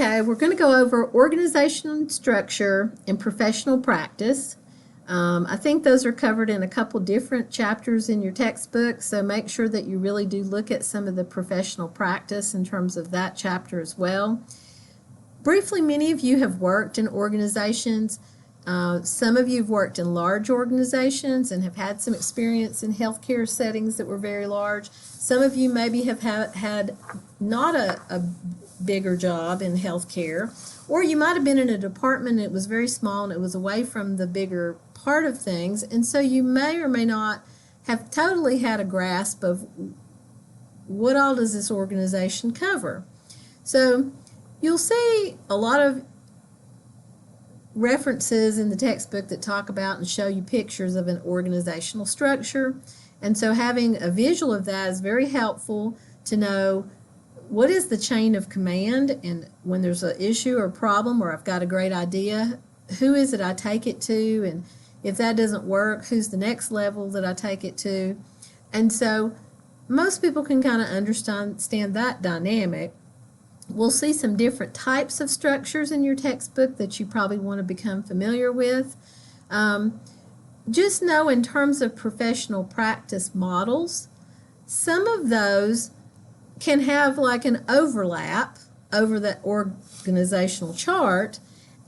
Okay, we're going to go over organization and structure and professional practice. I think those are covered in a couple different chapters in your textbook, so make sure that you really do look at some of the professional practice in terms of that chapter as well. Briefly, many of you have worked in organizations. Some of you have worked in large organizations and have had some experience in healthcare settings that were very large. Some of you maybe have had not a bigger job in healthcare, or you might have been in a department and it was very small and it was away from the bigger part of things, and so you may or may not have totally had a grasp of what all does this organization cover. So you'll see a lot of references in the textbook that talk about and show you pictures of an organizational structure, and so having a visual of that is very helpful to know what is the chain of command, and when there's an issue or problem or I've got a great idea, who is it I take it to, and if that doesn't work, who's the next level that I take it to. And so most people can kind of understand that dynamic. We'll see some different types of structures in your textbook that you probably want to become familiar with. Just know in terms of professional practice models, some of those can have like an overlap over the organizational chart,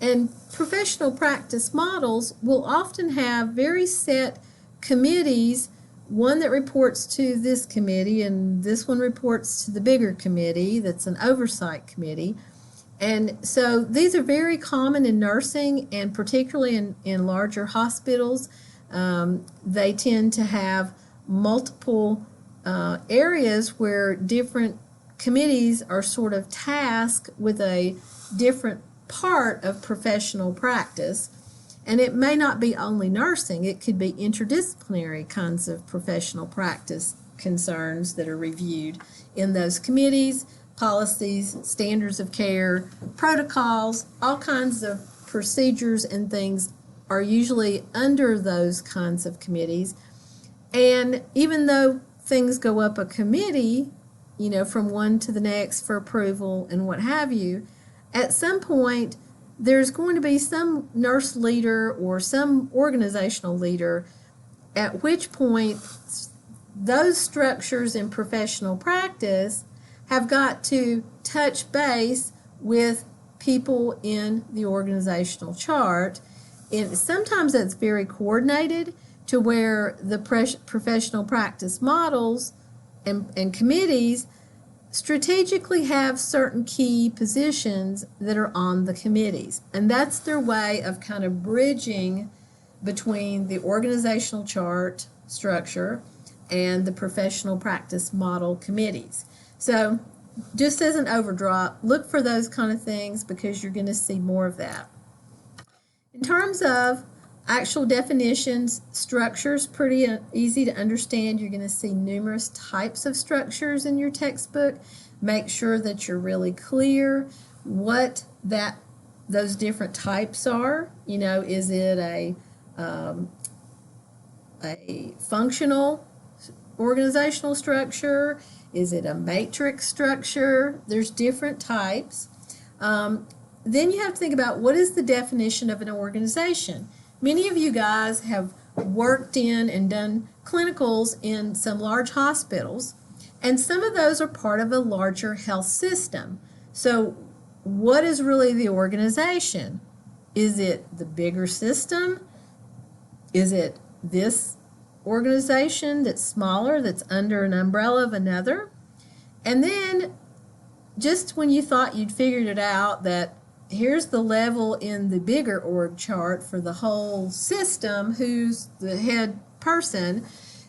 and professional practice models will often have very set committees, one that reports to this committee and this one reports to the bigger committee that's an oversight committee. And so these are very common in nursing, and particularly in larger hospitals. They tend to have multiple areas where different committees are sort of tasked with a different part of professional practice. And it may not be only nursing, it could be interdisciplinary kinds of professional practice concerns that are reviewed in those committees, policies, standards of care, protocols, all kinds of procedures and things are usually under those kinds of committees. And even though things go up a committee, from one to the next for approval and what have you, at some point there's going to be some nurse leader or some organizational leader at which point those structures in professional practice have got to touch base with people in the organizational chart. And sometimes that's very coordinated to where the professional practice models and committees strategically have certain key positions that are on the committees. And that's their way of kind of bridging between the organizational chart structure and the professional practice model committees. So just as an overdrop, look for those kind of things because you're going to see more of that. In terms of actual definitions, structures, pretty easy to understand. You're going to see numerous types of structures in your textbook. Make sure that you're really clear what those different types are. Is it a functional organizational structure? Is it a matrix structure? There's different types. Then you have to think about what is the definition of an organization. Many of you guys have worked in and done clinicals in some large hospitals, and some of those are part of a larger health system. So what is really the organization? Is it the bigger system? Is it this organization that's smaller, that's under an umbrella of another? And then just when you thought you'd figured it out that here's the level in the bigger org chart for the whole system, who's the head person,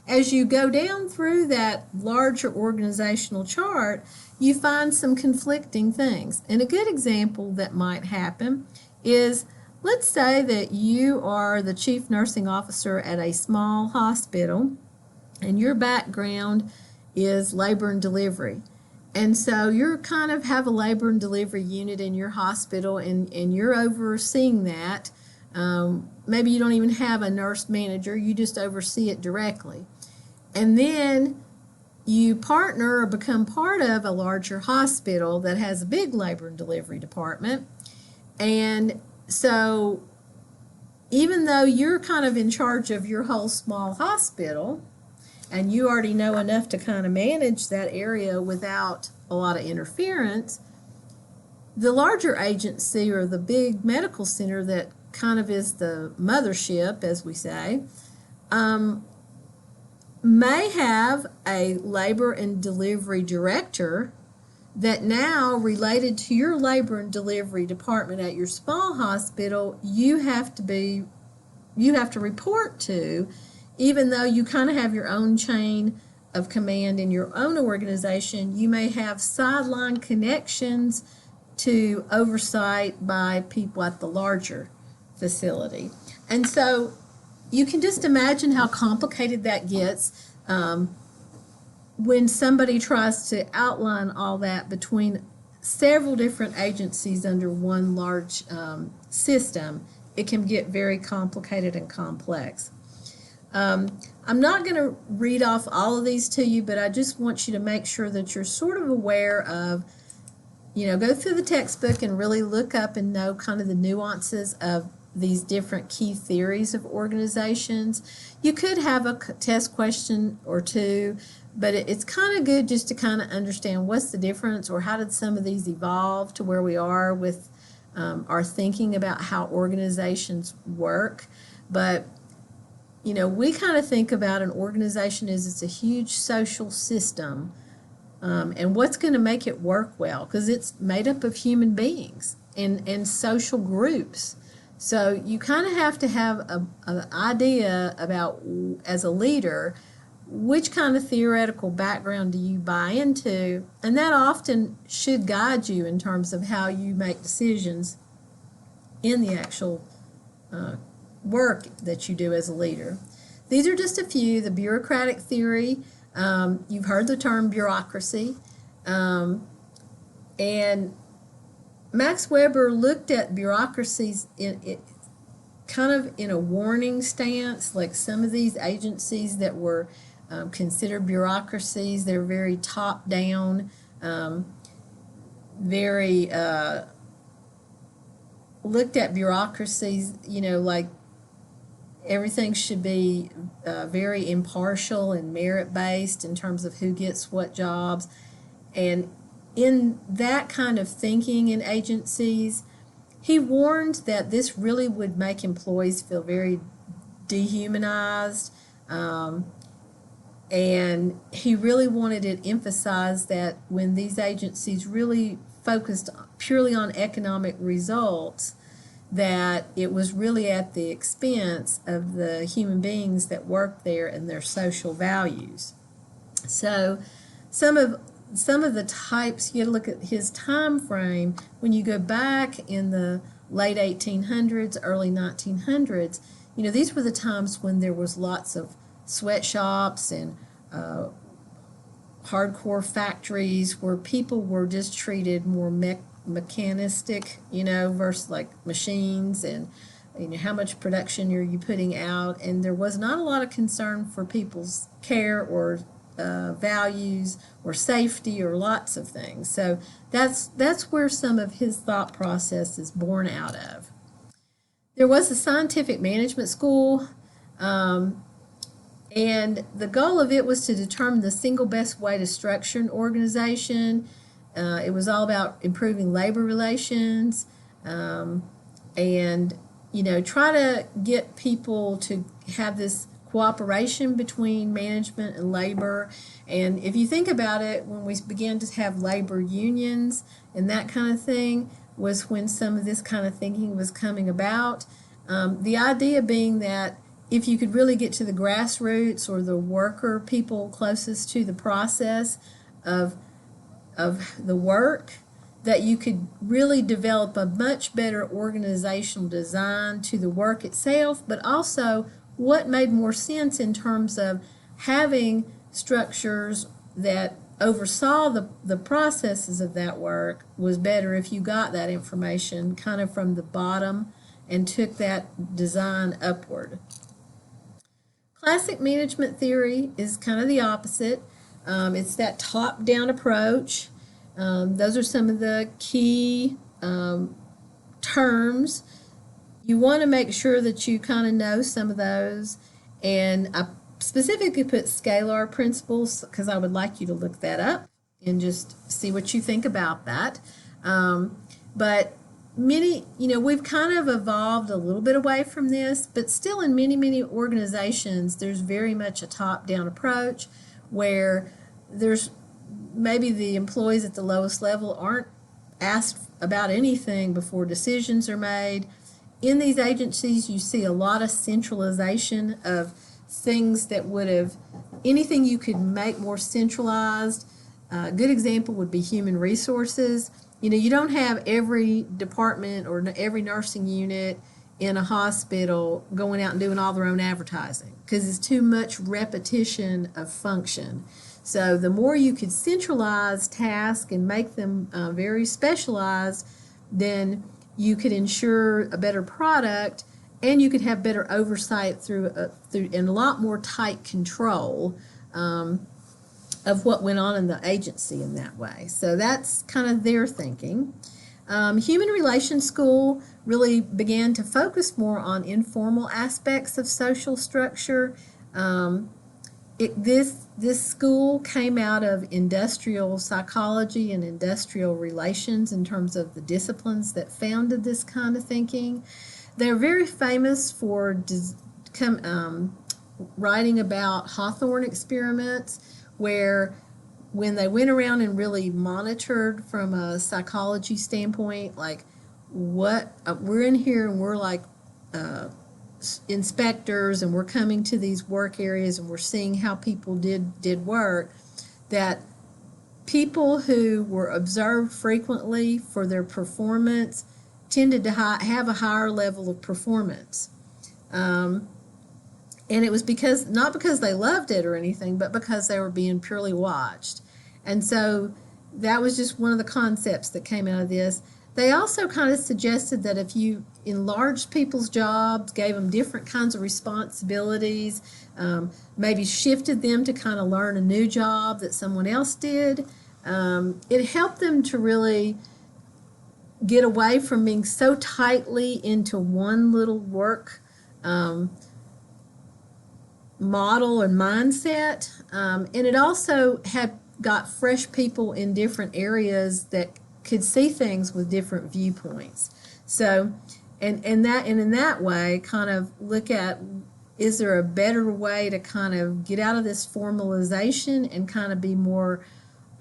as you go down through that larger organizational chart, you find some conflicting things. And a good example that might happen is, let's say that you are the chief nursing officer at a small hospital and your background is labor and delivery. And so you kind of have a labor and delivery unit in your hospital, and you're overseeing that. Maybe you don't even have a nurse manager, you just oversee it directly. And then you partner or become part of a larger hospital that has a big labor and delivery department. And so even though you're kind of in charge of your whole small hospital and you already know enough to kind of manage that area without a lot of interference, the larger agency or the big medical center that kind of is the mothership, as we say, may have a labor and delivery director that now, related to your labor and delivery department at your small hospital, you have to report to, even though you kind of have your own chain of command in your own organization. You may have sideline connections to oversight by people at the larger facility. And so you can just imagine how complicated that gets when somebody tries to outline all that between several different agencies under one large system. It can get very complicated and complex. I'm not going to read off all of these to you, but I just want you to make sure that you're sort of aware of, go through the textbook and really look up and know kind of the nuances of these different key theories of organizations. You could have a test question or two, but it's kind of good just to kind of understand what's the difference, or how did some of these evolve to where we are with our thinking about how organizations work. But we kind of think about an organization as it's a huge social system, and what's going to make it work well, because it's made up of human beings and social groups. So you kind of have to have an idea about, as a leader, which kind of theoretical background do you buy into, and that often should guide you in terms of how you make decisions in the actual work that you do as a leader. These are just a few. The bureaucratic theory, you've heard the term bureaucracy, and Max Weber looked at bureaucracies kind of in a warning stance, like some of these agencies that were considered bureaucracies. They're very top-down, very looked at bureaucracies, like everything should be very impartial and merit-based in terms of who gets what jobs. And in that kind of thinking in agencies, he warned that this really would make employees feel very dehumanized, and he really wanted it emphasized that when these agencies really focused purely on economic results, that it was really at the expense of the human beings that work there and their social values. So some of the types, you look at his time frame, when you go back in the late 1800s, early 1900s, these were the times when there was lots of sweatshops and hardcore factories where people were just treated more mechanistic, versus like machines, and how much production are you putting out, and there was not a lot of concern for people's care or values or safety or lots of things. So that's where some of his thought process is born out of. There was a scientific management school, and the goal of it was to determine the single best way to structure an organization. It was all about improving labor relations, and try to get people to have this cooperation between management and labor. And if you think about it, when we began to have labor unions and that kind of thing, was when some of this kind of thinking was coming about. The idea being that if you could really get to the grassroots or the worker people closest to the process of the work, that you could really develop a much better organizational design to the work itself, but also what made more sense in terms of having structures that oversaw the processes of that work was better if you got that information kind of from the bottom and took that design upward. Classic management theory is kind of the opposite. It's that top-down approach. Those are some of the key terms. You want to make sure that you kind of know some of those. And I specifically put scalar principles because I would like you to look that up and just see what you think about that. But we've kind of evolved a little bit away from this, but still in many organizations, there's very much a top-down approach where there's maybe the employees at the lowest level aren't asked about anything before decisions are made. In these agencies, you see a lot of centralization of things that would have, anything you could make more centralized. A good example would be human resources. You don't have every department or every nursing unit in a hospital going out and doing all their own advertising because it's too much repetition of function. So the more you could centralize tasks and make them very specialized, then you could ensure a better product and you could have better oversight through and a lot more tight control of what went on in the agency in that way. So that's kind of their thinking. Human Relations School really began to focus more on informal aspects of social structure. This school came out of industrial psychology and industrial relations in terms of the disciplines that founded this kind of thinking. They're very famous for writing about Hawthorne experiments, where when they went around and really monitored from a psychology standpoint, like we're in here and we're like inspectors and we're coming to these work areas and we're seeing how people did work, that people who were observed frequently for their performance tended to have a higher level of performance. And it was not because they loved it or anything, but because they were being purely watched. And so that was just one of the concepts that came out of this. They also kind of suggested that if you enlarged people's jobs, gave them different kinds of responsibilities, maybe shifted them to kind of learn a new job that someone else did, it helped them to really get away from being so tightly into one little work model and mindset. And it also had got fresh people in different areas that could see things with different viewpoints. So, and in that way, kind of look at, is there a better way to kind of get out of this formalization and kind of be more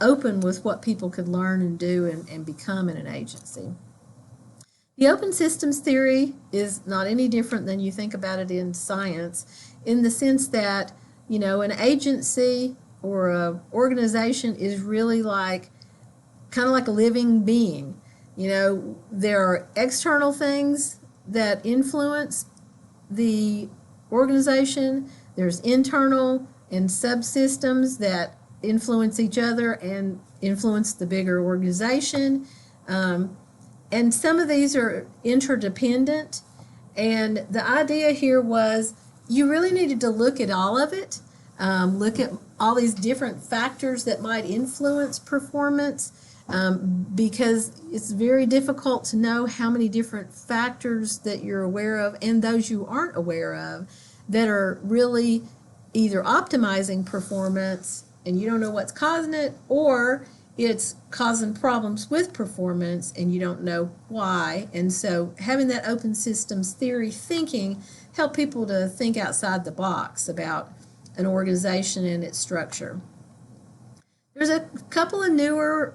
open with what people could learn and do and become in an agency? The open systems theory is not any different than you think about it in science, in the sense that, an agency or an organization is really kind of like a living being. There are external things that influence the organization. There's internal and subsystems that influence each other and influence the bigger organization. And some of these are interdependent. And the idea here was you really needed to look at all of it, look at all these different factors that might influence performance, because it's very difficult to know how many different factors that you're aware of and those you aren't aware of that are really either optimizing performance and you don't know what's causing it, or it's causing problems with performance and you don't know why. And so having that open systems theory thinking help people to think outside the box about an organization and its structure. There's a couple of newer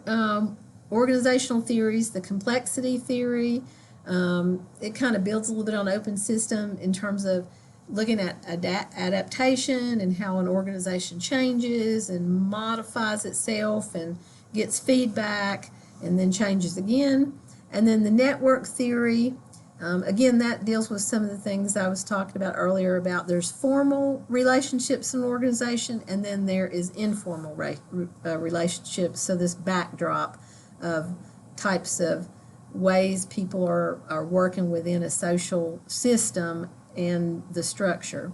organizational theories. The complexity theory, it kind of builds a little bit on open system in terms of looking at adaptation and how an organization changes and modifies itself and gets feedback and then changes again. And then the network theory, again, that deals with some of the things I was talking about earlier about there's formal relationships in an organization and then there is informal relationships. So this backdrop of types of ways people are working within a social system and the structure.